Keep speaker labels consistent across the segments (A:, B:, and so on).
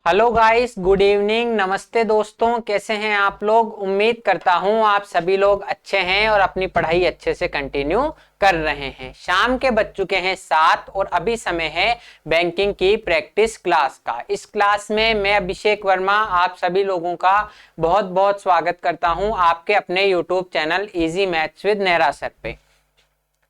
A: Hello guys, good evening, नमस्ते दोस्तों। कैसे हैं आप लोग? उम्मीद करता हूं आप सभी लोग अच्छे हैं और अपनी पढ़ाई अच्छे से कंटिन्यू कर रहे हैं। शाम के बज चुके हैं 7 और अभी समय है बैंकिंग की प्रैक्टिस क्लास का। इस क्लास में मैं अभिषेक वर्मा आप सभी लोगों का बहुत बहुत स्वागत करता हूं आपके अपने YouTube channel easy maths with Nehra sir पे।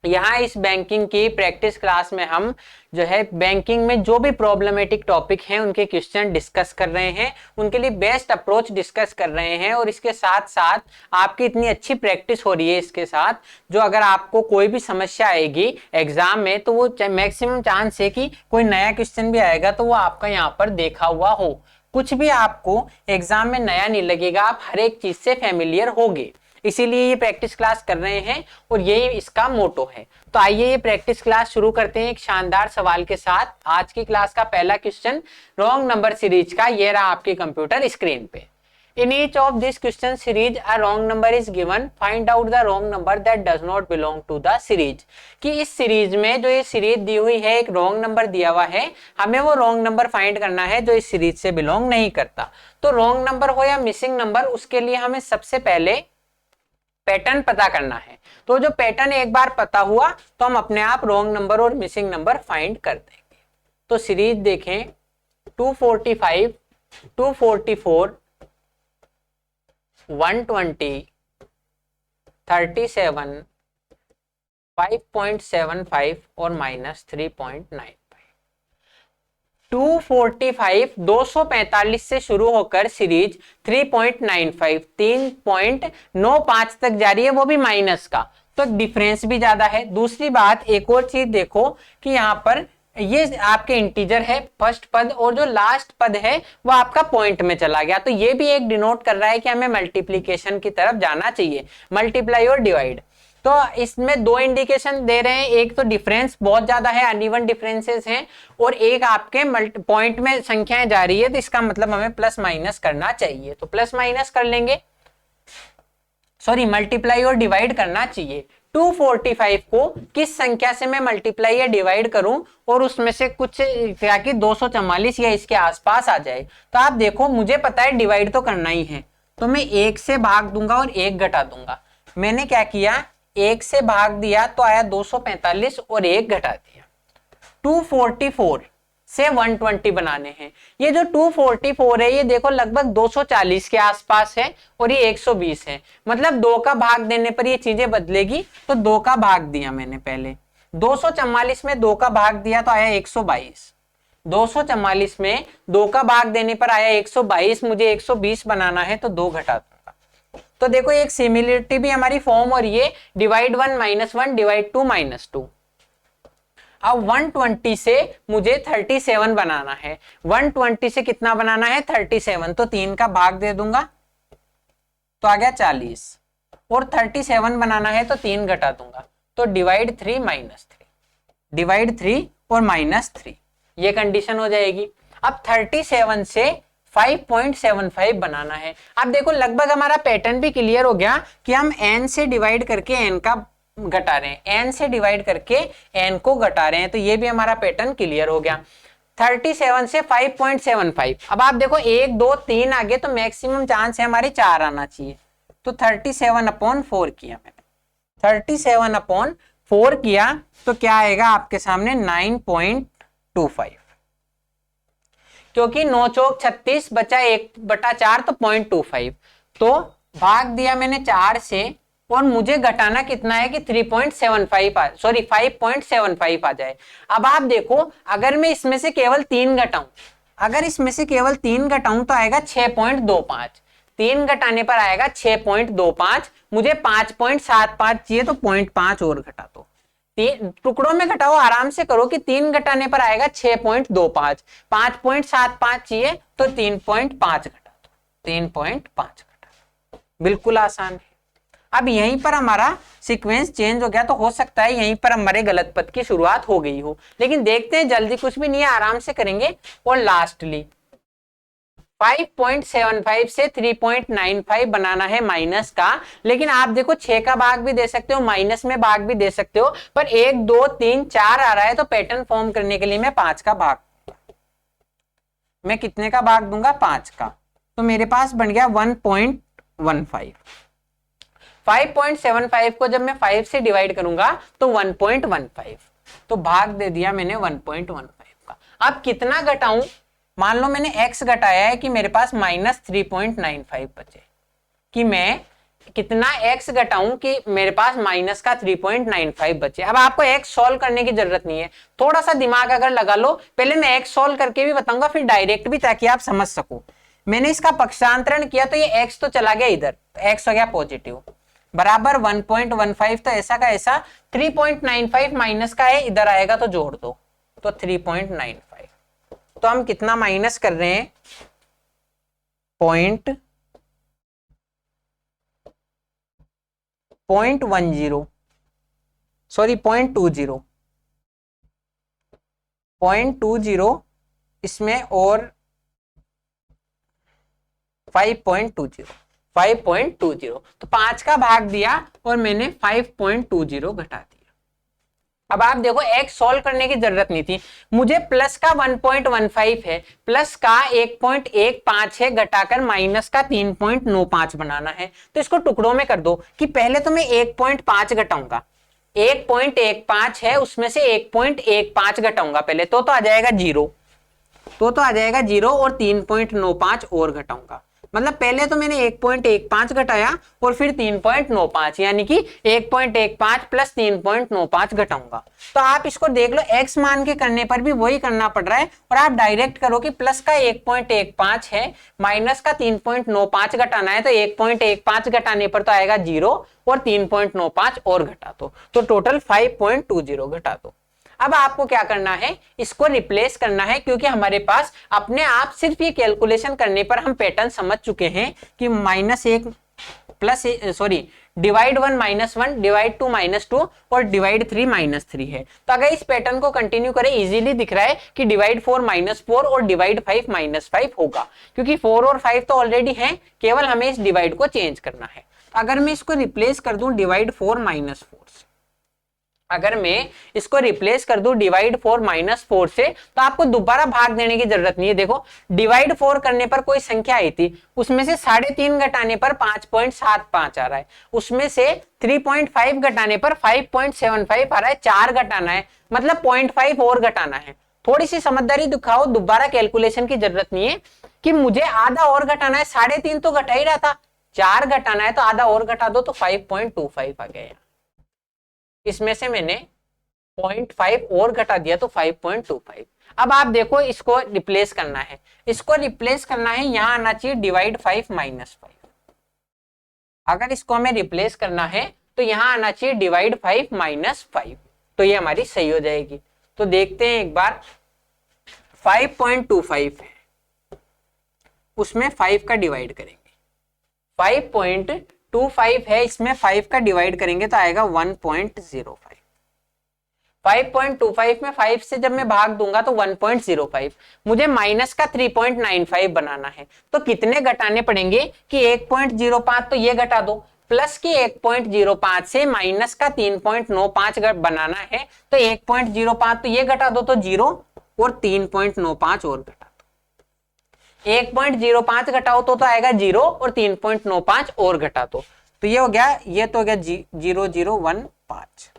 A: यहाँ इस बैंकिंग की प्रैक्टिस क्लास में हम जो है बैंकिंग में जो भी प्रॉब्लमेटिक टॉपिक हैं उनके क्वेश्चन डिस्कस कर रहे हैं, उनके लिए बेस्ट अप्रोच डिस्कस कर रहे हैं। और इसके साथ साथ आपकी इतनी अच्छी प्रैक्टिस हो रही है इसके साथ, जो अगर आपको कोई भी समस्या आएगी एग्जाम में तो वो मैक्सिमम चांस है कि कोई नया क्वेश्चन भी आएगा तो वो आपका यहाँ पर देखा हुआ हो। कुछ भी आपको एग्जाम में नया नहीं लगेगा, आप हर एक चीज से फैमिलियर होगे, इसीलिए ये प्रैक्टिस क्लास कर रहे हैं और यही इसका मोटो है। तो आइए ये प्रैक्टिस क्लास शुरू करते हैं एक शानदार सवाल के साथ। आज की क्लास का पहला क्वेश्चन रॉन्ग नंबर सीरीज का, ये रहा आपके कंप्यूटर स्क्रीन पे। In each of this question series a wrong number is given, find out the wrong number that does not belong to the series. कि इस सीरीज में जो ये सीरीज दी हुई है एक रॉन्ग नंबर दिया हुआ है, हमें वो रॉन्ग नंबर फाइंड करना है जो इस सीरीज से बिलोंग नहीं करता। तो रॉन्ग नंबर हो या मिसिंग नंबर, उसके लिए हमें सबसे पहले पैटर्न पता करना है। तो जो पैटर्न एक बार पता हुआ तो हम अपने आप रॉन्ग नंबर और मिसिंग नंबर फाइंड कर देंगे। तो सीरीज देखें 245, 244, 120, 37, 5.75 और -3.95। 245 245 से शुरू होकर सीरीज 3.95 3.95 तक जा रही है, वो भी माइनस का, तो डिफरेंस भी ज्यादा है। दूसरी बात, एक और चीज देखो कि यहाँ पर ये आपके इंटीजर है फर्स्ट पद और जो लास्ट पद है वो आपका पॉइंट में चला गया, तो ये भी एक डिनोट कर रहा है कि हमें मल्टीप्लीकेशन की तरफ जाना चाहिए, मल्टीप्लाई और डिवाइड। तो इसमें दो इंडिकेशन दे रहे हैं, एक तो डिफरेंस बहुत ज्यादा है, अनइवन डिफरेंसेस हैं, और एक आपके पॉइंट में संख्याएं जा रही है, तो इसका मतलब हमें प्लस माइनस करना चाहिए। तो प्लस माइनस कर लेंगे, सॉरी मल्टीप्लाई और डिवाइड करना चाहिए। 245 को किस संख्या से मैं मल्टीप्लाई या डिवाइड करूं और उसमें से कुछ क्या कि 244 या इसके आसपास आ जाए। तो आप देखो, मुझे पता है डिवाइड तो करना ही है, तो मैं 1 से भाग दूंगा और 1 घटा दूंगा। मैंने क्या किया, 1 से भाग दिया तो आया 245 और 1 घटा दिया। 244 से 120 बनाने हैं। ये जो 244 है ये देखो लगभग 240 के आसपास है और ये 120 है, मतलब 2 का भाग देने पर ये चीजें बदलेगी। तो 2 का भाग दिया मैंने पहले, 244 में 2 का भाग दिया तो आया 122। 244 में 2 का भाग देने पर आया 122, मुझे 120 बनाना है तो 2 घटा दूंगा। तो देखो एक सिमिलरिटी भी हमारी फॉर्म हो रही है, डिवाइड 1 -1 डिवाइड 2 -2। अब 120 से मुझे 37 बनाना है, 120 से कितना बनाना है 37, तो 3 का भाग दे दूंगा तो आ गया 40, और 37 बनाना है तो 3 घटा दूंगा तो डिवाइड 3 -3, डिवाइड 3 और -3, ये कंडीशन हो जाएगी। अब 37 से 5.75 बनाना है। अब देखो लगभग हमारा पैटर्न भी क्लियर हो गया कि हम n से डिवाइड करके n का घटा रहे हैं, n से डिवाइड करके n को घटा रहे हैं, तो ये भी हमारा पैटर्न क्लियर हो गया। 37 से 5.75, अब आप देखो 1 2 3 आगे तो मैक्सिमम चांस है हमारे 4 आना चाहिए, तो 37/4 किया मैंने, 37/4 किया तो क्या आएगा आपके सामने 9.25, क्योंकि 9 चौक 36 बचा 1/4 तो 0.25, तो भाग दिया मैंने 4 से और मुझे घटाना कितना है कि 5.75 आ जाए। अब आप देखो अगर मैं इसमें से केवल 3 घटाऊं, अगर इसमें से केवल 3 घटाऊं तो आएगा 6.25, 3 घटाने पर आएगा 6.25, मुझे 5.75 चाहिए तो 0.5 और घटा दो, टुकड़ों में घटाओ, आराम से करो कि 3 घटाने पर आएगा 6.25, 5.75 चाहिए तो 3.5 घटा दो, 3.5 घटा दो, बिल्कुल आसान है। अब यहीं पर हमारा सीक्वेंस चेंज हो गया, तो हो सकता है यहीं पर हमारे गलत पद की शुरुआत हो गई हो, लेकिन देखते हैं, जल्दी कुछ भी नहीं है, आराम से करेंगे। और लास्टली 5.75 से 3.95 बनाना है माइनस का, लेकिन आप देखो 6 का भाग भी दे सकते हो, माइनस में भाग भी दे सकते हो, पर 1 2 3 4 आ रहा है तो पैटर्न फॉर्म करने के लिए मैं 5 का भाग, मैं कितने का भाग दूंगा 5 का, तो मेरे पास बन गया 1.15। 5.75 को जब मैं 5 से डिवाइड करूंगा तो 1.15, तो भाग दे दिया मैंने 1.15 का। अब कितना घटाऊं, मान लो मैंने x घटाया है कि मेरे पास -3.95 बचे, कि मैं कितना x घटाऊं कि मेरे पास माइनस का 3.95 बचे। अब आपको x सॉल्व करने की जरूरत नहीं है, थोड़ा सा दिमाग अगर लगा लो, पहले मैं x सॉल्व करके भी बताऊंगा फिर डायरेक्ट भी, ताकि आप समझ सको। मैंने इसका पक्षांतरण किया तो ये x तो चला गया इधर, x हो गया पॉजिटिव, बराबर 1.15, तो ऐसा का ऐसा 3.95 माइनस का है, इधर आएगा तो जोड़ दो, तो 3.95। तो हम कितना माइनस कर रहे हैं, 0.20 सॉरी 0.20 इसमें और 5.20 तो 5 का भाग दिया और मैंने 5.20 घटा दिया। अब आप देखो x सॉल्व करने की जरूरत नहीं थी, मुझे प्लस का 1.15 है, प्लस का 1.15 है, घटाकर माइनस का 3.95 बनाना है। तो इसको टुकड़ों में कर दो, कि पहले तो मैं 1.5 घटाऊंगा, 1.15 है उसमें से 1.15 घटाऊंगा पहले, तो आ जाएगा 0, तो आ जाएगा 0 और 3.95 और घटाऊंगा। मतलब पहले तो मैंने 1.15 घटाया और फिर 3.95, यानी कि 1.15 प्लस 3.95 घटाऊंगा। तो आप इसको देख लो, x मान के करने पर भी वही करना पड़ रहा है, और आप डायरेक्ट करो कि प्लस का 1.15 है, माइनस का 3.95 घटाना है, तो 1.15 घटाने पर तो आएगा 0 और 3.95 और घटा दो, तो टोटल 5.20 घटा दो। अब आपको क्या करना है, इसको रिप्लेस करना है, क्योंकि हमारे पास अपने आप सिर्फ ये कैलकुलेशन करने पर हम पैटर्न समझ चुके हैं कि -1 प्लस सॉरी डिवाइड 1 -1, डिवाइड 2 -2 और डिवाइड 3 -3 है। तो अगर इस पैटर्न को कंटिन्यू करें, इजीली दिख रहा है कि डिवाइड 4 -4 और डिवाइड 5 -5 होगा, क्योंकि 4 और 5 तो ऑलरेडी हैं, केवल हमें इस डिवाइड को चेंज करना है। अगर मैं इसको रिप्लेस कर दूं डिवाइड 4 -4 से, अगर मैं इसको रिप्लेस कर दूं डिवाइड 4 -4 से, तो आपको दोबारा भाग देने की जरूरत नहीं है। देखो डिवाइड 4 करने पर कोई संख्या आई थी, उसमें से 3.5 घटाने पर 5.75 आ रहा है, उसमें से 3.5 घटाने पर 5.75 आ रहा है, 4 घटाना है, मतलब 0.5 और घटाना है। थोड़ी सी समझदारी दिखाओ, दोबारा कैलकुलेशन की जरूरत नहीं है कि मुझे आधा और घटाना है, 3.5 तो घटा ही रहा था, 4 घटाना है तो आधा और घटा दो, तो 5.25 आ गया। इसमें से मैंने 0.5 और घटा दिया तो 5.25। अब आप देखो इसको रिप्लेस करना है, इसको रिप्लेस करना है, यहां आना चाहिए डिवाइड 5 -5। अगर इसको हमें रिप्लेस करना है तो यहां आना चाहिए डिवाइड 5 -5, तो ये हमारी सही हो जाएगी। तो देखते हैं एक बार, 5.25 है, उसमें 5 का डिवाइड करेंगे, 5.25 है, इसमें 5 का डिवाइड करेंगे तो आएगा 1.05। 5.25 में 5 से जब मैं भाग दूंगा तो 1.05, मुझे माइनस का 3.95 बनाना है, तो कितने घटाने पड़ेंगे कि 1.05 तो ये घटा दो, प्लस की 1.05 से माइनस का 3.95 बनाना है, तो 1.05 तो ये घटा दो, तो 0 और 3.95 और घटा दो, 1.05 घटाओ तो आएगा 0 और 3.95 और घटा दो, तो ये हो गया, ये तो हो गया 0015।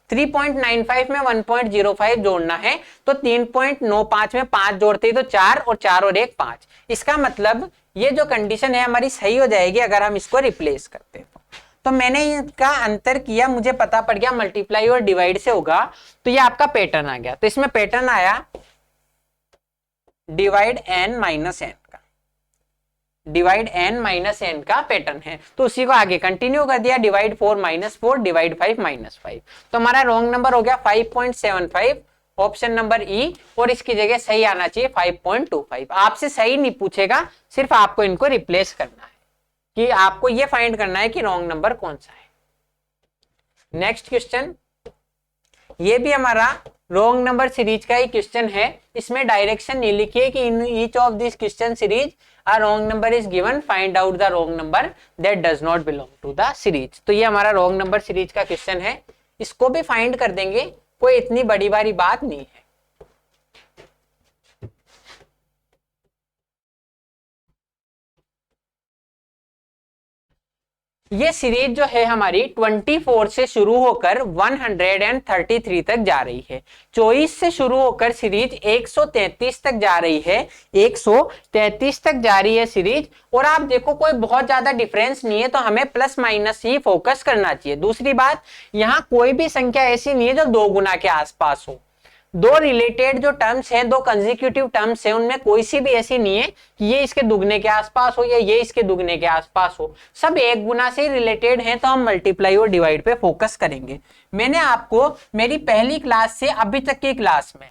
A: 3.95 में 1.05 जोड़ना है, तो 3.95 में 5 जोड़ते ही तो 4 और 4 और 1 5। इसका मतलब ये जो कंडीशन है हमारी सही हो जाएगी अगर हम इसको रिप्लेस करते हैं। तो मैंने इसका अंतर किया, मुझे पता पड़ गया मल्टीप्लाई और डिवाइड से होगा, तो ये आपका पैटर्न आ गया। तो इसमें पैटर्न आया डिवाइड n माइनस n का, डिवाइड n माइनस n का पैटर्न है, तो उसी को आगे कंटिन्यू कर दिया, डिवाइड 4 -4, डिवाइड 5 -5। तो हमारा रॉन्ग नंबर हो गया 5.75, ऑप्शन नंबर ई, और इसकी जगह सही आना चाहिए 5.25। आपसे सही नहीं पूछेगा, सिर्फ आपको इनको रिप्लेस करना है, कि आपको ये फाइंड करना है कि रॉन्ग नंबर कौन सा है। नेक्स्ट क्वेश्चन, ये भी हमारा रॉन्ग नंबर सीरीज का ही क्वेश्चन है। इसमें डायरेक्शन नहीं लिखी है कि इन each of this question series a wrong number is given, find out the wrong number that does not belong to the series। तो ये हमारा रॉन्ग नंबर सीरीज का क्वेश्चन है, इसको भी फाइंड कर देंगे, कोई इतनी बड़ी बारी बात नहीं है। ये सीरीज जो है हमारी 24 से शुरू होकर 133 तक जा रही है। 24 से शुरू होकर सीरीज 133 तक जा रही है, 133 तक जा रही है सीरीज। और आप देखो कोई बहुत ज्यादा डिफरेंस नहीं है, तो हमें प्लस माइनस ही फोकस करना चाहिए। दूसरी बात, यहाँ कोई भी संख्या ऐसी नहीं है जो 2 गुना के आसपास हो। दो रिलेटेड जो टर्म्स है, दो कंसेक्यूटिव टर्म्स है, उनमें कोई सी भी ऐसी नहीं है कि ये इसके दुगने के आसपास हो या ये इसके दुगने के आसपास हो, सब 1 गुना से रिलेटेड हैं। तो हम मल्टीप्लाई और डिवाइड पे फोकस करेंगे। मैंने आपको मेरी पहली क्लास से अभी तक की क्लास में,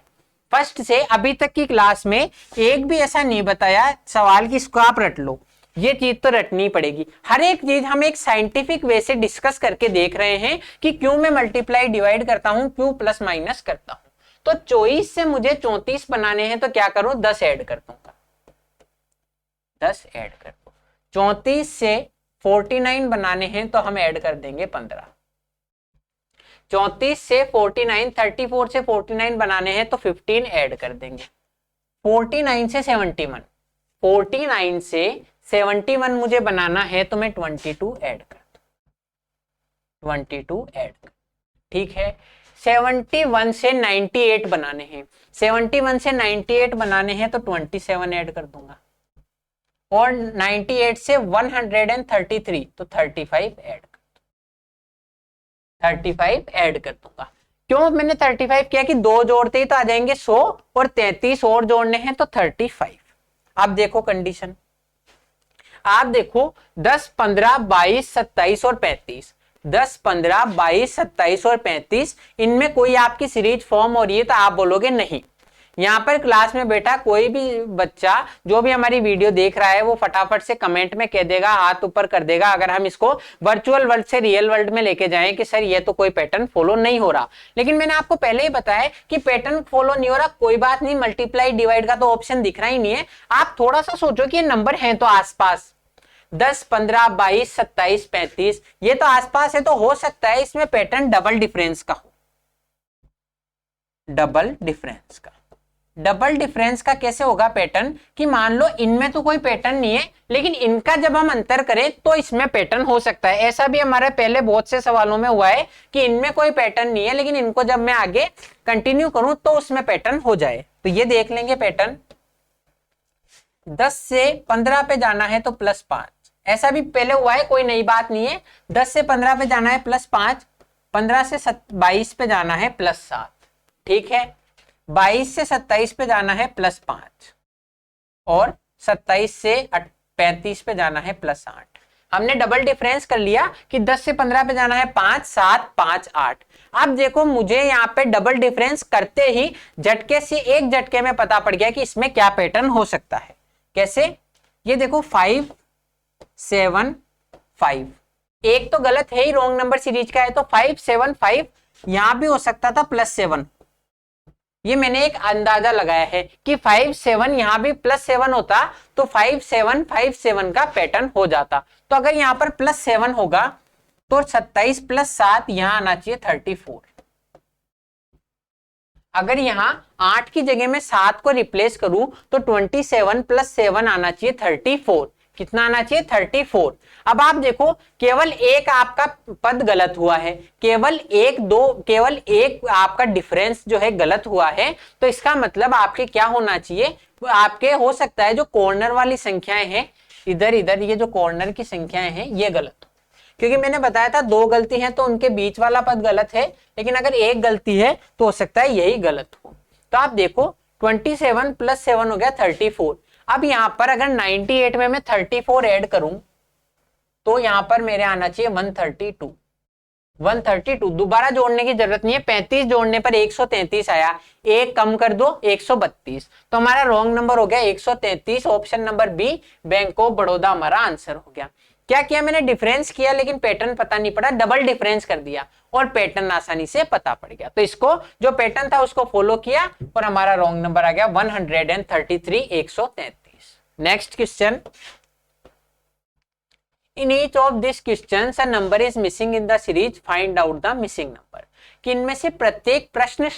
A: फर्स्ट से अभी तक की क्लास में एक भी ऐसा नहीं बताया सवाल की इसको आप रट लो। ये चीज तो रटनी पड़ेगी। हर एक चीज हम एक साइंटिफिक वे से डिस्कस करके देख रहे हैं कि क्यों मैं मल्टीप्लाई डिवाइड करता हूं, क्यों प्लस माइनस करता हूं। तो 24 से मुझे 34 बनाने हैं, तो क्या करूं, 10 ऐड कर दूंगा, 10 ऐड कर दो। 34 से 49 बनाने हैं तो हम ऐड कर देंगे 15। 34 से 49, 34 से 49 बनाने हैं तो 15 ऐड कर देंगे। 49 से 71, 49 से 71 मुझे बनाना है तो मैं 22 ऐड कर दूं, 22 ऐड कर, ठीक है। 71 से 98 बनाने हैं, 71 से 98 बनाने हैं तो 27 ऐड कर दूंगा। और 98 से 133 तो 35 ऐड कर दूंगा, 35 ऐड कर दूंगा। क्यों मैंने 35 किया कि 2 जोड़ते ही तो आ जाएंगे 100 और 33 और जोड़ने हैं तो 35। अब देखो कंडीशन, आप देखो 10, 15, 22, 27 और 35, 10, 15, 22, 27 और 35, इनमें कोई आपकी सीरीज फॉर्म हो रही है तो आप बोलोगे नहीं। यहाँ पर क्लास में बेटा कोई भी बच्चा जो भी हमारी वीडियो देख रहा है वो फटाफट से कमेंट में कह देगा, हाथ ऊपर कर देगा, अगर हम इसको वर्चुअल वर्ल्ड से रियल वर्ल्ड में लेके जाएं कि सर ये तो कोई पैटर्न फॉलो नहीं हो रहा। लेकिन मैंने आपको पहले ही बताया कि पैटर्न फॉलो नहीं हो रहा, कोई बात नहीं, मल्टीप्लाई डिवाइड का तो ऑप्शन दिख रहा ही नहीं है। आप थोड़ा सा सोचो कि ये नंबर है तो आसपास 10, 15, 22, 27, 35, ये तो आसपास है, तो हो सकता है इसमें पैटर्न डबल डिफरेंस का हो। डबल डिफरेंस का, डबल डिफरेंस का कैसे होगा पैटर्न, कि मान लो इनमें तो कोई पैटर्न नहीं है लेकिन इनका जब हम अंतर करें तो इसमें पैटर्न हो सकता है। ऐसा भी हमारे पहले बहुत से सवालों में हुआ है कि इनमें कोई पैटर्न नहीं है लेकिन इनको जब मैं आगे कंटिन्यू करूं तो उसमें पैटर्न हो जाए। तो ये देख लेंगे पैटर्न। 10 से 15 पे जाना है तो +5, ऐसा भी पहले हुआ है, कोई नई बात नहीं है। 10 से 15 पे जाना है +5, 15 से 22 पे जाना है +7, ठीक है। 22 से 27 पे जाना है +5 और 27 से 35 पे जाना है +8। हमने डबल डिफरेंस कर लिया कि 10 से 15 पे जाना है 5, 7, 5, 8। अब देखो मुझे यहाँ पे डबल डिफरेंस करते ही झटके से एक झटके में पता पड़ गया कि इसमें क्या पैटर्न हो सकता है। कैसे, ये देखो 5, 7, 5, एक तो गलत है ही, रॉन्ग नंबर सीरीज का है, तो 5, 7, 5 यहां भी हो सकता था +7। ये मैंने एक अंदाजा लगाया है कि 5, 7 यहां भी +7 होता तो 5, 7, 5, 7 का पैटर्न हो जाता। तो अगर यहां पर +7 होगा तो 27 + 7 यहां आना चाहिए 34। अगर यहां 8 की जगह में 7 को रिप्लेस करूं तो 27 + 7 आना चाहिए 34। कितना आना चाहिए, 34। अब आप देखो केवल एक आपका पद गलत हुआ है, केवल एक आपका डिफरेंस जो है गलत हुआ है। तो इसका मतलब आपके क्या होना चाहिए, आपके हो सकता है जो कॉर्नर वाली संख्याएं हैं इधर इधर, ये जो कॉर्नर की संख्याएं हैं ये गलत हो, क्योंकि मैंने बताया था 2 गलती है तो उनके बीच वाला पद गलत है, लेकिन अगर एक गलती है तो हो सकता है यही गलत हो। तो आप देखो 27 + 7 हो गया 34। अब यहां पर अगर 98 में मैं 34 ऐड करूं तो यहां पर मेरे आना चाहिए 132। 132 दोबारा जोड़ने की जरूरत नहीं है, 35 जोड़ने पर 133 आया, एक कम कर दो 132, तो हमारा रॉन्ग नंबर हो गया 133। Option number B Bank of Baroda हमारा आंसर हो गया। क्या किया मैंने, डिफरेंस किया लेकिन पैटर्न पता नहीं पड़ा, डबल डिफरेंस कर दिया और पैटर्न आसानी से पता पड़ गया। तो इसको जो पैटर्न था उसको फॉलो किया और हमारा रॉन्ग नंबर आ गया 133, 133। Next question, in each of this question a number is missing in the series, find out the missing number. कि इनमें से प्रत्येक प्रश्न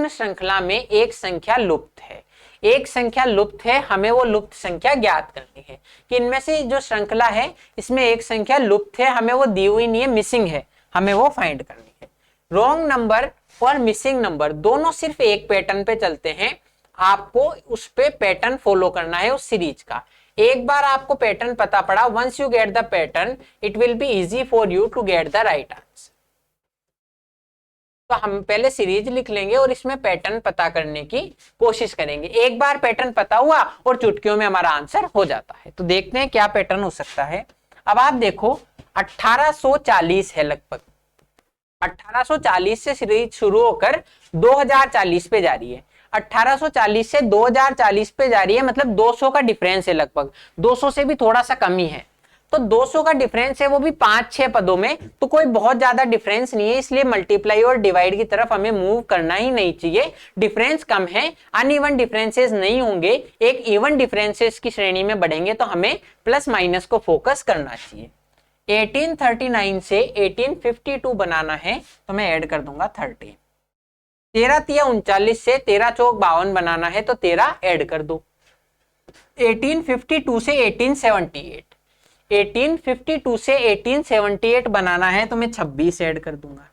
A: श्रृंखला में एक संख्या लुप्त है। एक संख्या लुप्त है, हमें वो लुप्त संख्या ज्ञात करनी है कि इनमें से जो श्रृंखला है इसमें एक संख्या लुप्त है, हमें वो दी हुई नहीं है, मिसिंग है, हमें वो फाइंड करनी है। रॉन्ग नंबर और मिसिंग नंबर दोनों सिर्फ एक पैटर्न पे चलते हैं, आपको उस पे पैटर्न फॉलो करना है उस सीरीज का। एक बार आपको पैटर्न पता पड़ा, once you get the pattern it will be easy for you to get the right answer. तो हम पहले सीरीज लिख लेंगे और इसमें पैटर्न पता करने की कोशिश करेंगे। एक बार पैटर्न पता हुआ और चुटकियों में हमारा आंसर हो जाता है। तो देखते हैं क्या पैटर्न हो सकता है। अब आप देखो 1840 है लगभग, 1840 से सीरीज शुरू होकर 2040 पे जा रही है। 1840 से 2040 पे जा रही है, मतलब 200 का डिफरेंस है, लगभग 200 से भी थोड़ा सा कम ही है। तो 200 का डिफरेंस है, वो भी 5-6 पदों में, तो कोई बहुत ज्यादा डिफरेंस नहीं है, इसलिए मल्टीप्लाई और डिवाइड की तरफ हमें मूव करना ही नहीं चाहिए। डिफरेंस कम है, अनइवन डिफरेंसेस नहीं होंगे, एक इवन डिफरेंसेस की श्रेणी में बढ़ेंगे, तो हमें प्लस माइनस को फोकस करना चाहिए। 1839 से 1852 बनाना है, तो मैं ऐड कर दूंगा 30। 13-39 से 13-54 बनाना है, तो 13 ऐड कर दो। 1852 से 1878, 1852 से 1878 बनाना है, तो मैं 26 ऐड कर दूंगा।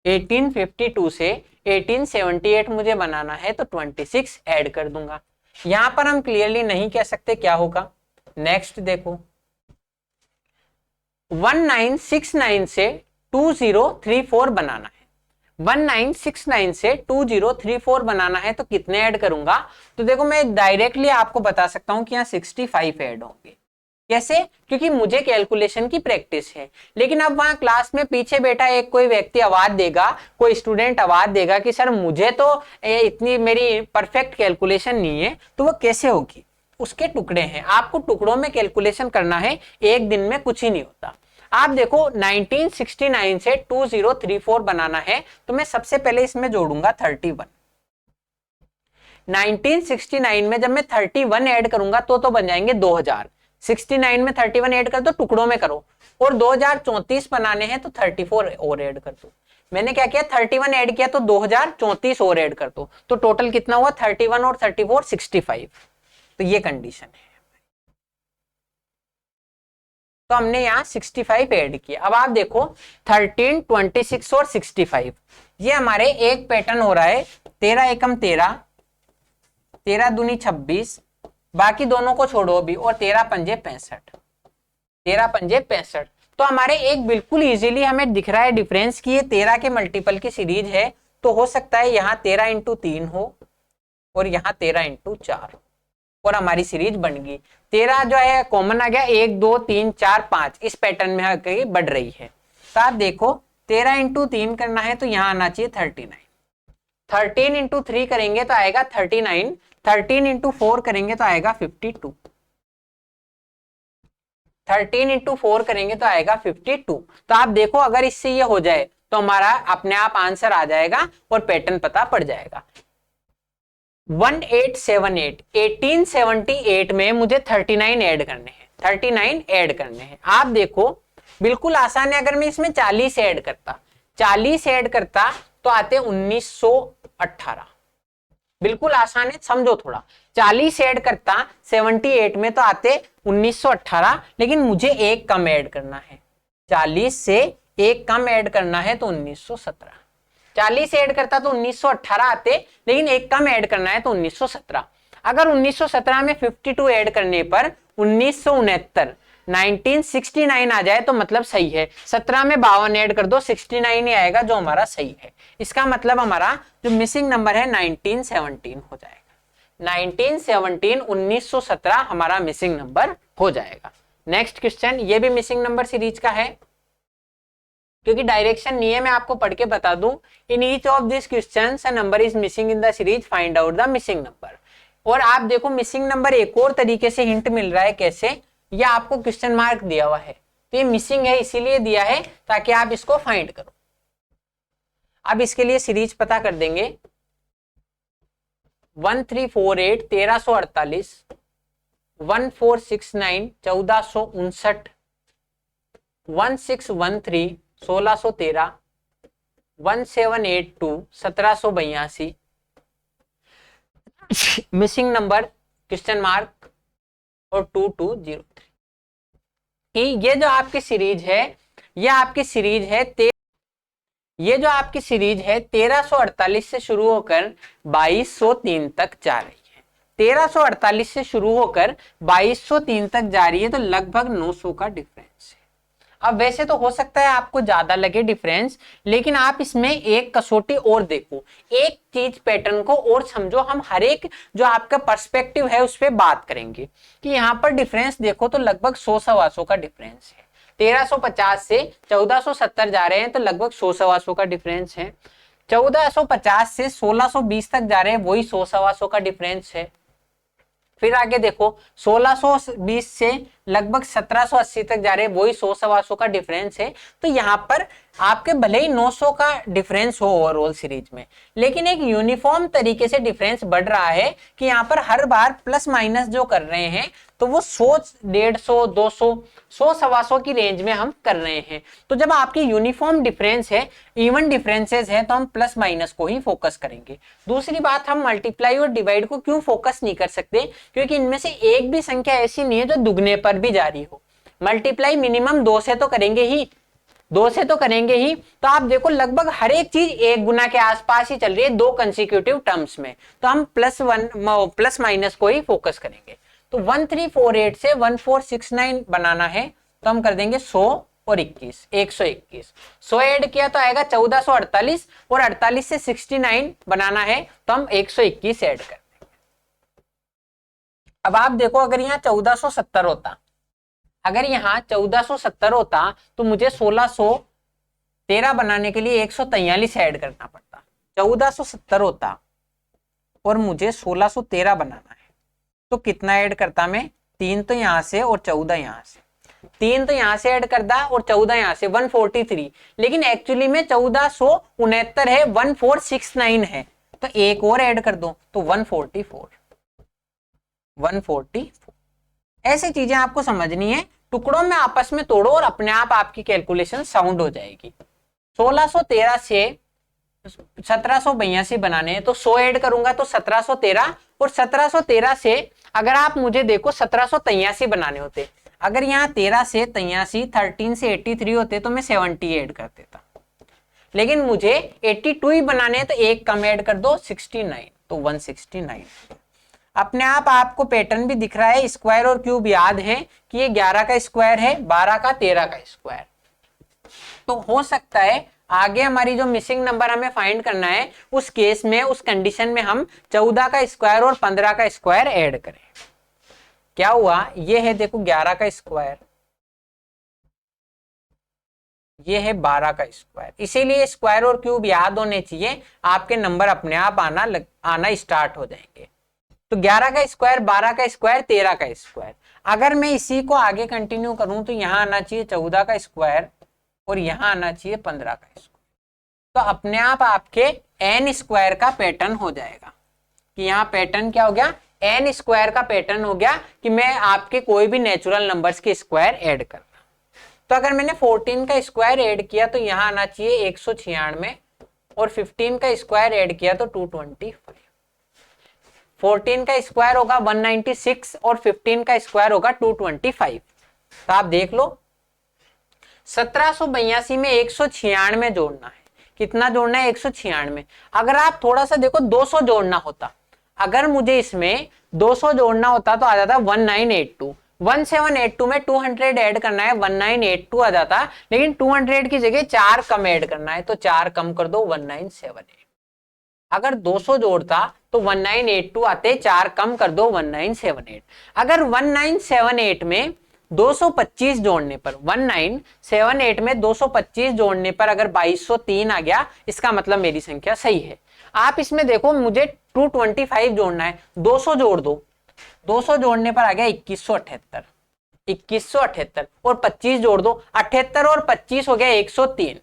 A: 1852 से 1878 मुझे बनाना है, तो 26 ऐड कर दूंगा। यहां पर हम क्लियरली नहीं कह सकते क्या होगा। नेक्स्ट देखो 1969 से 2034 बनाना है। 1969 से 2034 बनाना है, तो कितने ऐड करूंगा। तो देखो मैं डायरेक्टली आपको बता सकता हूं कि यहाँ 65 ऐड होंगे। कैसे? क्योंकि मुझे कैलकुलेशन की प्रैक्टिस है। लेकिन अब वहां क्लास में पीछे बैठा एक कोई व्यक्ति आवाज देगा, कोई स्टूडेंट आवाज देगा कि सर मुझे तो इतनी मेरी परफेक्ट कैलकुलेशन नहीं है, तो वो कैसे होगी। उसके टुकड़े हैं, आपको टुकड़ों में कैलकुलेशन करना है, एक दिन में कुछ ही नहीं होता। आप देखो 1969 से 2034 बनाना है, तो मैं सबसे पहले इसमें जोड़ूंगा 31। 1969 में जब मैं 31 ऐड करूंगा तो बन जाएंगे 2000। 69 में 31 ऐड कर दो, टुकड़ों में करो, और 2034 बनाने हैं तो 34 और ऐड कर दो। मैंने क्या किया, 31 ऐड किया तो 2034 और ऐड कर दो, तो टोटल कितना हुआ, 31 और 34 65। तो ये कंडीशन है। तो हमने यहाँ 65 ऐड किया। अब आप देखो 13, 26 और 65, ये हमारे एक पैटर्न हो रहा है। 13 एकम 13, 13 दूनी 26, बाकी दोनों को छोड़ो अभी, और 13 पंजे 65, 13 पंजे 65। तो हमारे एक बिल्कुल इजीली हमें दिख रहा है डिफरेंस कि ये 13 के मल्टीपल की सीरीज है। तो हो सकता है यहाँ 13 इंटू 3 हो और यहाँ 13 इंटू 4, और हमारी सीरीज बन गई। 13 जो है कॉमन आ गया, 1 2 3 4 5 इस पैटर्न में आकर बढ़ रही है। तो आप देखो 13 इंटू 3 करना है, तो यहाँ आना चाहिए 39। 13 इंटू 3 करेंगे तो आएगा 39। 13 इंटू 4 करेंगे तो आएगा 52। 13 इंटू 4 करेंगे तो आएगा 52। तो आप देखो अगर इससे ये हो जाए तो हमारा अपने आप आंसर आ जाएगा और पैटर्न पता पड़ जाएगा। 1878, 1878 में मुझे 39 ऐड करने हैं, 39 ऐड करने हैं। आप देखो बिल्कुल आसान है। अगर मैं इसमें 40 ऐड करता, 40 ऐड करता तो आते 1918। बिल्कुल आसान है, समझो थोड़ा। 40 ऐड करता 78 में तो आते 1918, लेकिन मुझे एक कम ऐड करना है, 40 से एक कम ऐड करना है, तो 1917। 40 ऐड करता तो 1918 आते, लेकिन एक कम ऐड करना है तो 1917। अगर 1917 में 52 ऐड करने पर 1969 1969 आ जाए तो मतलब सही है। 17 में 52 ऐड कर दो, 69 ही आएगा जो हमारा सही है। इसका मतलब हमारा जो मिसिंग नंबर है 1917 हो जाएगा। 1917 1917 हमारा मिसिंग नंबर हो जाएगा। नेक्स्ट क्वेश्चन, ये भी मिसिंग नंबर सीरीज का है, क्योंकि डायरेक्शन नहीं है, मैं आपको पढ़ के बता दूं। इन each of this questions a number is missing in the series, find out the missing number. और आप देखो मिसिंग नंबर एक और तरीके से हिंट मिल रहा है। कैसे? ये आपको क्वेश्चन मार्क दिया हुआ है, तो ये मिसिंग है इसीलिए दिया है ताकि आप इसको फाइंड करो। अब इसके लिए सीरीज पता कर देंगे। 1348 1348, 1469 1459, 1613 1613, 1782 1782, मिसिंग नंबर क्वेश्चन मार्क और 2203 कि ये जो आपकी सीरीज है, ये आपकी सीरीज है ये जो आपकी सीरीज है 1348 से शुरू होकर 2203 तक जा रही है। 1348 से शुरू होकर 2203 तक जा रही है, तो लगभग 900 का डिफरेंस है। अब वैसे तो हो सकता है आपको ज्यादा लगे डिफरेंस, लेकिन आप इसमें एक कसौटी और देखो, एक चीज पैटर्न को और समझो। हम हर एक जो आपका पर्सपेक्टिव है उस पर बात करेंगे कि यहाँ पर डिफरेंस देखो तो लगभग 100-125 का डिफरेंस है। 1350 से 1470 जा रहे हैं तो लगभग 100-125 का डिफरेंस है। 1450 से 1620 तक जा रहे हैं, वही 100-125 का डिफरेंस है। फिर आगे देखो 1620 से लगभग 1780 तक जा रहे हैं, वही 100-125 का डिफरेंस है। तो यहाँ पर आपके भले ही 900 का डिफरेंस हो ओवरऑल सीरीज में, लेकिन एक यूनिफॉर्म तरीके से डिफरेंस बढ़ रहा है कि यहाँ पर हर बार प्लस माइनस जो कर रहे हैं तो वो 100, 150, 200, 100-125 की रेंज में हम कर रहे हैं। तो जब आपकी यूनिफॉर्म डिफरेंस है, इवन डिफरेंसेस है, तो हम प्लस माइनस को ही फोकस करेंगे। दूसरी बात, हम मल्टीप्लाई और डिवाइड को क्यों फोकस नहीं कर सकते? क्योंकि इनमें से एक भी संख्या ऐसी नहीं है जो दुगने पर भी जारी हो। मल्टीप्लाई मिनिमम 2 से तो करेंगे ही, 2 से तो करेंगे ही। तो आप देखो लगभग हर एक चीज 1 गुना के आसपास ही चल रही है 2 कंसेक्यूटिव टर्म्स में, तो हम प्लस माइनस को ही फोकस करेंगे। तो 1348 से 1469 बनाना है तो हम कर देंगे 100 और 21, 121। 100 ऐड किया तो आएगा 1448, और 48 से 69 बनाना है तो हम 121 ऐड कर देंगे। अब आप देखो अगर यहाँ 1470 होता, अगर यहाँ 1470 होता तो मुझे 1613 बनाने के लिए 143 ऐड करना पड़ता। 1470 होता और मुझे 1613 बनाना है तो कितना ऐड करता मैं? 3 तो यहां से और 14 यहां से, 3 तो यहां से ऐड करता और 14 यहां से, 143। लेकिन एक्चुअली में 1469 है, 1469 है, तो एक और ऐड कर दो तो 144। ऐसी चीजें आपको समझनी है, टुकड़ों में आपस में तोड़ो और अपने आप आपकी कैलकुलेशन साउंड हो जाएगी। 1613 से 1782 बनाने हैं तो 100 ऐड करूंगा तो 1713, और 1713 से अगर आप मुझे देखो 1783 बनाने होते, अगर यहाँ 13 से 83, 13 से 83 होते तो मैं 70 ऐड कर देता, लेकिन मुझे 82 ही बनाने हैं तो एक कम ऐड कर दो 69, तो 169। अपने आप आपको पैटर्न भी दिख रहा है, स्क्वायर और क्यूब याद है कि ये 11 का स्क्वायर है, 12 का, 13 का स्क्वायर। तो हो सकता है आगे हमारी जो मिसिंग नंबर हमें फाइंड करना है उस केस में, उस कंडीशन में हम 14 का स्क्वायर और 15 का स्क्वायर ऐड करें। क्या हुआ? ये है देखो 11 का स्क्वायर, ये है 12 का स्क्वायर। इसीलिए स्क्वायर और क्यूब याद होने चाहिए, आपके नंबर अपने आप आना स्टार्ट हो जाएंगे। तो 11 का स्क्वायर, 12 का स्क्वायर, 13 का स्क्वायर। अगर मैं इसी को आगे कंटिन्यू करूं तो यहां आना चाहिए 14 का स्क्वायर और यहां आना चाहिए 15 का स्क्वायर। तो अपने आप आपके n स्क्वायर का पैटर्न हो जाएगा कि यहाँ पैटर्न क्या हो गया? n स्क्वायर का पैटर्न हो गया कि मैं आपके कोई भी नेचुरल नंबर्स के स्क्वायर ऐड करना। तो अगर मैंने 14 का स्क्वायर ऐड किया तो यहाँ आना चाहिए 196, और 15 का स्क्वायर ऐड किया तो 225। 14 का स्क्वायर होगा 196 और 15 का स्क्वायर होगा 225। तो आप देख लो 1782 में 196 जोड़ना है। कितना जोड़ना है? 196। अगर आप थोड़ा सा देखो 200 जोड़ना होता, अगर मुझे इसमें 200 जोड़ना होता तो आ जाता 1982। 1782 में 200 ऐड करना है, 1982 आ जाता, लेकिन 200 की जगह 4 कम ऐड करना है तो 4 कम कर दो 1978। अगर 200 जोड़ता तो 1982 आते, 4 कम कर दो 1978। अगर 1978 में 225 जोड़ने पर, 1978 में 225 जोड़ने पर अगर 2203 आ गया, इसका मतलब मेरी संख्या सही है। आप इसमें देखो मुझे 225 जोड़ना है, 200 जोड़ दो, 200 जोड़ने पर आ गया 2178, 2178 और 25 जोड़ दो, 78 और 25 हो गया 103,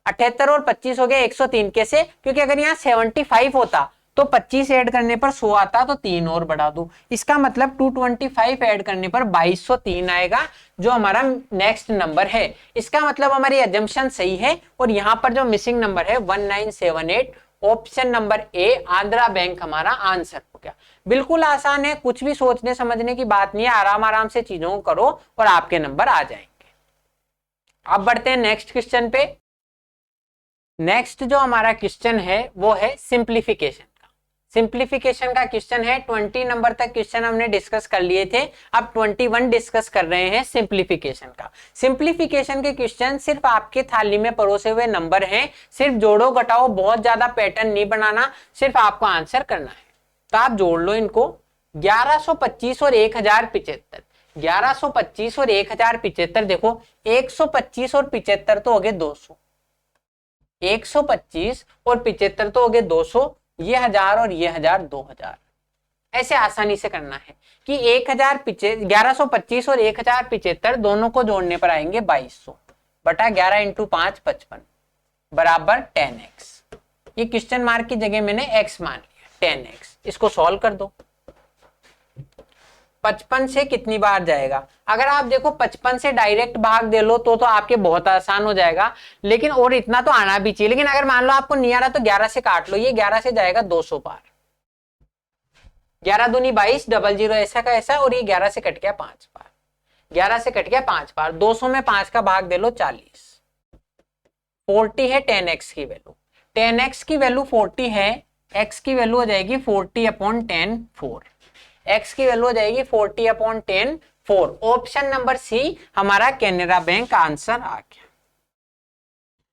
A: 78 और 25 हो गया 103। कैसे? क्योंकि अगर यहाँ 75 होता तो 25 ऐड करने पर 100 आता, तो 3 और बढ़ा दो। इसका मतलब 225 ऐड करने पर 2203 आएगा, जो हमारा नेक्स्ट नंबर है। इसका मतलब हमारी अजम्पशन सही है, और यहाँ पर जो मिसिंग नंबर है 1978, option number A Andhra bank हमारा आंसर। गया। बिल्कुल आसान है, कुछ भी सोचने समझने की बात नहीं है, आराम आराम से चीजों को करो और आपके नंबर आ जाएंगे। अब बढ़ते हैं नेक्स्ट क्वेश्चन पे। नेक्स्ट जो हमारा क्वेश्चन है वो है सिंप्लीफिकेशन। सिंप्लीफिकेशन का क्वेश्चन है, 20 नंबर तक क्वेश्चन हमने डिस्कस कर लिए थे, अब 21 डिस्कस कर रहे हैं सिंप्लीफिकेशन का। सिंप्लीफिकेशन के क्वेश्चन सिर्फ आपके थाली में परोसे हुए नंबर हैं, सिर्फ जोड़ो घटाओ, बहुत ज्यादा पैटर्न नहीं बनाना, सिर्फ आपको आंसर करना है। तो आप जोड़ लो इनको, 1125 और 1075, 1125 और 1075, देखो 125 और 75 तो हो गए 200, 125 और 75 तो हो गए 200, ये 1000 और ये 1000 2000। ऐसे आसानी से करना है कि 1125 और 1075 दोनों को जोड़ने पर आएंगे 2200 बटा 11 इंटू 5 55 बराबर 10x। ये क्वेश्चन मार्क की जगह मैंने x मान लिया 10x। इसको सॉल्व कर दो। 55 से कितनी बार जाएगा, अगर आप देखो 55 से डायरेक्ट भाग दे लो तो आपके बहुत आसान हो जाएगा, लेकिन और इतना तो आना भी चाहिए। लेकिन अगर मान लो आपको नहीं आ रहा तो 11 से काट लो, ये 11 से जाएगा 200 बार, 11 दूनी 22, डबल जीरो ऐसा का ऐसा, और ये 11 से कट गया 5 बार, 11 से कट गया 5 बार, 200 में 5 का भाग दे लो 40, 40 है 10x की वैल्यू, 10x की वैल्यू 40 है, x की वैल्यू हो जाएगी 40/10 4, x की वैल्यू हो जाएगी 40/10 4। ऑप्शन नंबर सी हमारा कैनरा बैंक आंसर आ गया।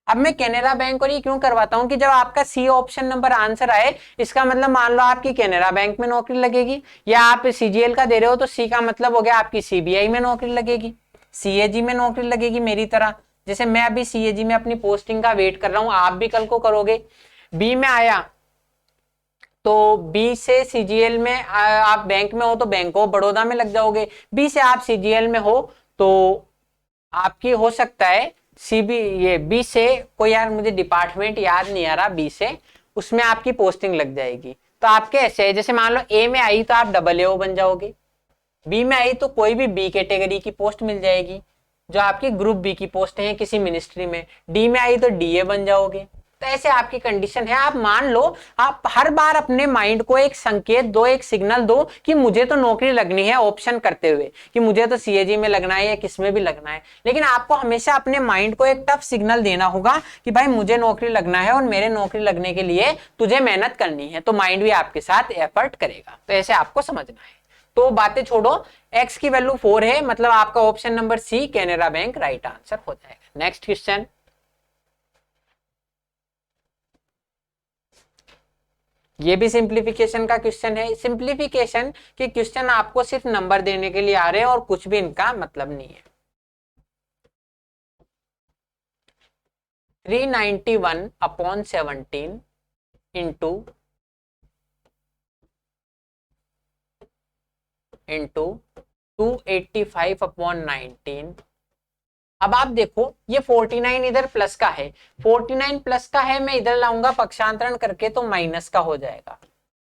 A: अब मैं कैनरा बैंक और ये क्यों करवाता हूं कि जब आपका सी ऑप्शन नंबर आंसर आए, इसका मतलब मान लो आपकी कैनरा बैंक में नौकरी लगेगी, या आप सीजीएल का दे रहे हो तो सी का मतलब हो गया आपकी सीबीआई में नौकरी लगेगी, सीएजी में नौकरी लगेगी मेरी तरह। जैसे मैं अभी सीएजी में अपनी पोस्टिंग का वेट कर रहा हूं, आप भी कल को करोगे। बी में आया तो बी से सीजीएल में आप बैंक में हो तो बैंक ऑफ बड़ौदा में लग जाओगे, बी से आप सीजीएल में हो तो आपकी हो सकता है ये बी से कोई, यार मुझे डिपार्टमेंट याद नहीं आ रहा, बी से उसमें आपकी पोस्टिंग लग जाएगी। तो आपके ऐसे है, जैसे मान लो ए में आई तो आप AA बन जाओगे, बी में आई तो कोई भी बी कैटेगरी की पोस्ट मिल जाएगी जो आपकी ग्रुप बी की पोस्ट है किसी मिनिस्ट्री में, डी में आई तो डीए बन जाओगे। तो ऐसे आपकी कंडीशन है। आप मान लो, आप हर बार अपने माइंड को एक संकेत दो, एक सिग्नल दो कि मुझे तो नौकरी लगनी है, ऑप्शन करते हुए कि मुझे तो सीएजी में लगना है या किस में भी लगना है। लेकिन आपको हमेशा अपने माइंड को एक टफ सिग्नल देना होगा कि भाई मुझे नौकरी लगना है और मेरे नौकरी लगने के लिए तुझे मेहनत करनी है, तो माइंड भी आपके साथ एफर्ट करेगा। तो ऐसे आपको समझना है। तो बातें छोड़ो, एक्स की वैल्यू 4 है, मतलब आपका option number C Canara Bank right answer हो जाएगा। नेक्स्ट क्वेश्चन, ये भी सिंप्लीफिकेशन का क्वेश्चन है। सिंप्लीफिकेशन के क्वेश्चन आपको सिर्फ नंबर देने के लिए आ रहे हैं और कुछ भी इनका मतलब नहीं है। 391/17 इंटू 285/19। अब आप देखो ये 49 इधर प्लस का है, 49 प्लस का है, मैं इधर लाऊंगा पक्षांतरण करके तो माइनस का हो जाएगा,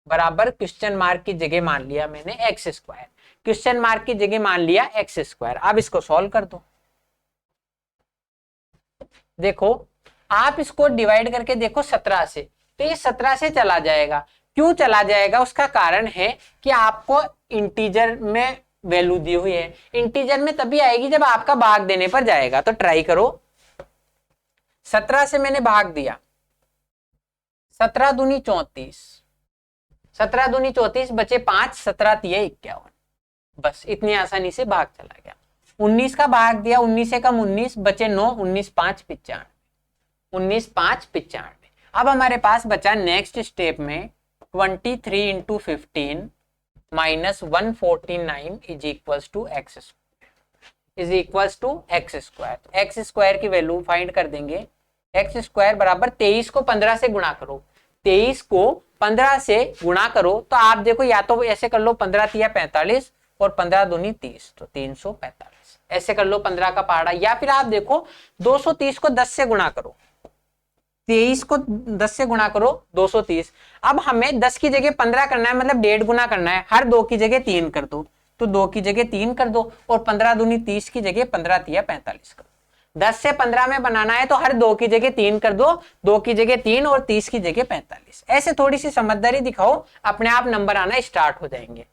A: बराबर क्वेश्चन मार्क की जगह मान लिया मैंने एक्स स्क्वायर, क्वेश्चन मार्क की जगह मान लिया एक्स स्क्वायर। अब इसको सॉल्व कर दो। देखो आप इसको डिवाइड करके देखो 17 से, तो ये 17 से चला जाएगा। क्यों चला जाएगा, उसका कारण है कि आपको इंटीजर में वैल्यू दी हुई है, इंटीजर में तभी आएगी जब आपका भाग देने पर जाएगा। तो ट्राई करो, 17 से मैंने भाग दिया, 17 दूनी 34, 17 दूनी 34 बचे 5, 17 तिये 51, बस इतनी आसानी से भाग चला गया। 19 का भाग दिया, 19 से कम 19 बचे 9, 19 5 95, 19 5 95। अब हमारे पास बचा नेक्स्ट स्टेप में 23 into 15 minus 149 is equals to X square. X square की वैल्यू फाइंड कर देंगे, एक्स स्क्वायर बराबर 23 को 15 से गुणा करो, 23 को 15 से गुणा करो तो आप देखो या तो ऐसे कर लो 15 तिया 45 और 15 दूनी 30 तो 345, ऐसे कर लो 15 का पहाड़ा, या फिर आप देखो 230 को 10 से गुणा करो, 23 को 10 से गुणा करो 230। अब हमें 10 की जगह 15 करना है, मतलब 1.5 गुना करना है, हर 2 की जगह 3 कर दो, तो 2 की जगह 3 कर दो और 15 दूनी 30 की जगह 15 तिया 45 कर दो। 10 से 15 में बनाना है तो हर 2 की जगह 3 कर दो, 2 की जगह 3 और 30 की जगह 45। ऐसे थोड़ी सी समझदारी दिखाओ, अपने आप नंबर आना स्टार्ट हो जाएंगे।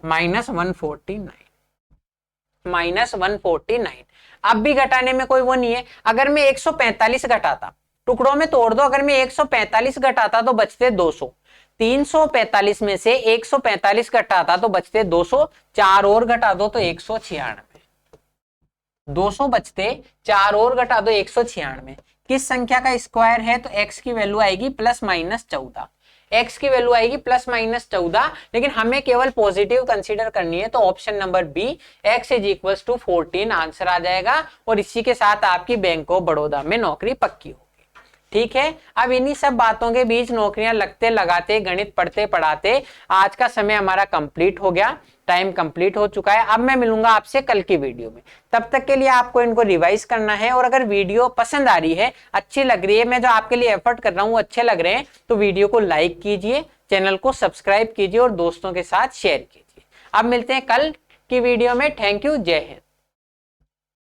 A: -149 अब भी घटाने में कोई वो नहीं है। अगर मैं 145 घटाता, टुकड़ों में तोड़ दो, अगर मैं 145 घटाता तो बचते 200, 345 में से 145 घटाता तो बचते 200, 4 और घटा दो तो 196, 200 बचते, 4 और घटा दो 196। किस संख्या का स्क्वायर है? तो x की वैल्यू आएगी +-14, x की वैल्यू आएगी +-14, लेकिन हमें केवल पॉजिटिव कंसीडर करनी है, तो option number B x = 14 answer आ जाएगा, और इसी के साथ आपकी बैंक ऑफ बड़ौदा में नौकरी पक्की होगी। ठीक है, अब इन्हीं सब बातों के बीच नौकरियां लगते लगाते, गणित पढ़ते पढ़ाते आज का समय हमारा कंप्लीट हो गया, टाइम कंप्लीट हो चुका है। अब मैं मिलूंगा आपसे कल की वीडियो में, तब तक के लिए आपको इनको रिवाइज करना है। और अगर वीडियो पसंद आ रही है, अच्छी लग रही है, मैं जो आपके लिए एफर्ट कर रहा हूं अच्छे लग रहे हैं, तो वीडियो को लाइक कीजिए, चैनल को सब्सक्राइब कीजिए और दोस्तों के साथ शेयर कीजिए। अब मिलते हैं कल की वीडियो में। थैंक यू, जय हिंद।